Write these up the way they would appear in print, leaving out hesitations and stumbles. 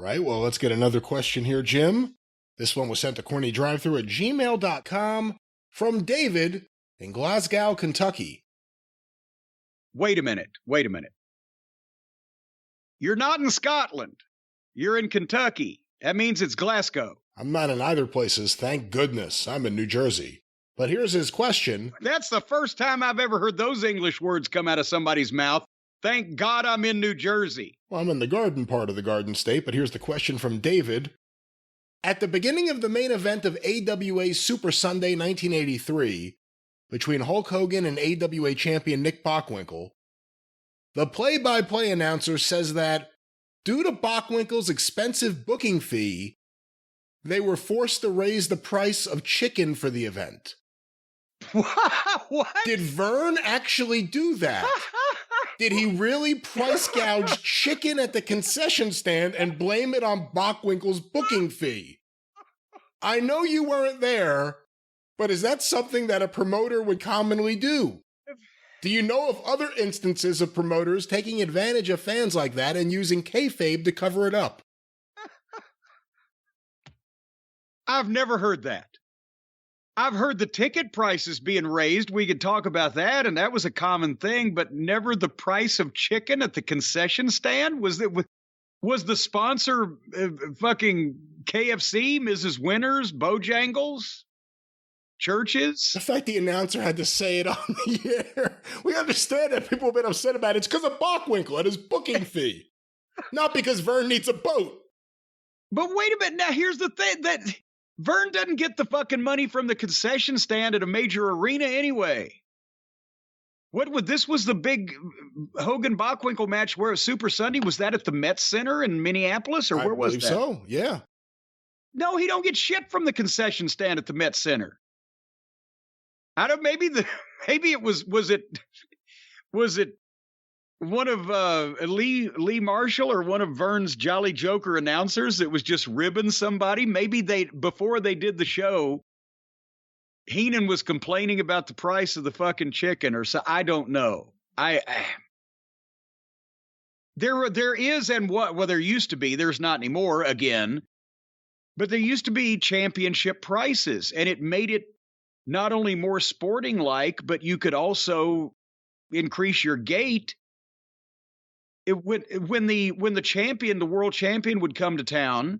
right, well, let's get another question here, Jim. This one was sent to CornyDriveThru at gmail.com from David in Glasgow, Kentucky. Wait a minute. You're not in Scotland. You're in Kentucky. That means it's Glasgow. I'm not in either places, thank goodness. I'm in New Jersey. But here's his question. That's the first time I've ever heard those English words come out of somebody's mouth. Thank God I'm in New Jersey. Well, I'm in the garden part of the Garden State, but here's the question from David. At the beginning of the main event of AWA's Super Sunday 1983, between Hulk Hogan and AWA champion Nick Bockwinkel, the play-by-play announcer says that, due to Bockwinkel's expensive booking fee, they were forced to raise the price of chicken for the event. What? Did Vern actually do that? Did he really price gouge chicken at the concession stand and blame it on Bockwinkel's booking fee? I know you weren't there, but is that something that a promoter would commonly do? Do you know of other instances of promoters taking advantage of fans like that and using kayfabe to cover it up? I've never heard that. I've heard the ticket prices being raised. We could talk about that, and that was a common thing, but never the price of chicken at the concession stand? Was the sponsor fucking KFC, Mrs. Winters, Bojangles, Churches? The fact the announcer had to say it on the air. We understand that people have been upset about it. It's because of Bockwinkel and his booking fee, not because Vern needs a boat. But wait a minute. Now, here's the thing. That Vern doesn't get the fucking money from the concession stand at a major arena anyway. This was the big Hogan Bockwinkel match where Super Sunday, was that at the Met Center in Minneapolis, or where was that? I believe so, yeah. No, he don't get shit from the concession stand at the Met Center. I don't, maybe it was it one of Lee Marshall or one of Vern's Jolly Joker announcers that was just ribbing somebody? Maybe before they did the show, Heenan was complaining about the price of the fucking chicken, or so. I don't know. There is, and there used to be. There's not anymore. Again, but there used to be championship prices, and it made it not only more sporting like, but you could also increase your gate. When the champion, the world champion, would come to town,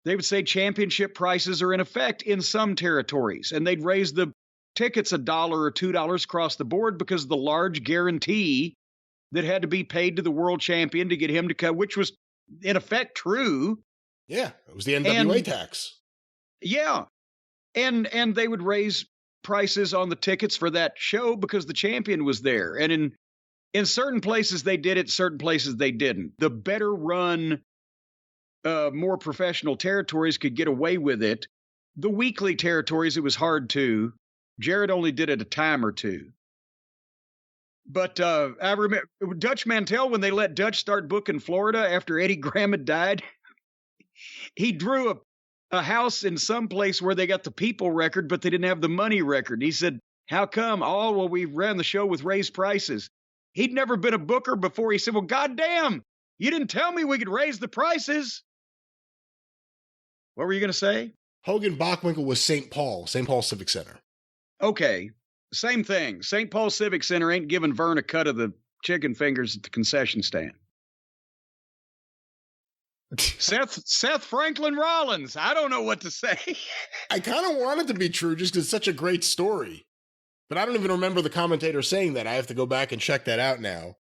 they would say championship prices are in effect in some territories, and they'd raise the tickets $1 or $2 across the board because of the large guarantee that had to be paid to the world champion to get him to come, which was in effect true. Yeah, it was the NWA tax. Yeah, and they would raise prices on the tickets for that show because the champion was there, and in certain places they did it, certain places they didn't. The better run, more professional territories could get away with it. The weekly territories, it was hard to. Jared only did it a time or two. But I remember Dutch Mantell, when they let Dutch start booking Florida after Eddie Graham had died, he drew a house in some place where they got the people record, but they didn't have the money record. He said, how come? Oh, well, we ran the show with raised prices. He'd never been a booker before. He said, well, goddamn, you didn't tell me we could raise the prices. What were you going to say? Hogan Bockwinkel was St. Paul Civic Center. Okay. Same thing. St. Paul Civic Center ain't giving Vern a cut of the chicken fingers at the concession stand. Seth Franklin Rollins. I don't know what to say. I kind of want it to be true just because it's such a great story. But I don't even remember the commentator saying that. I have to go back and check that out now.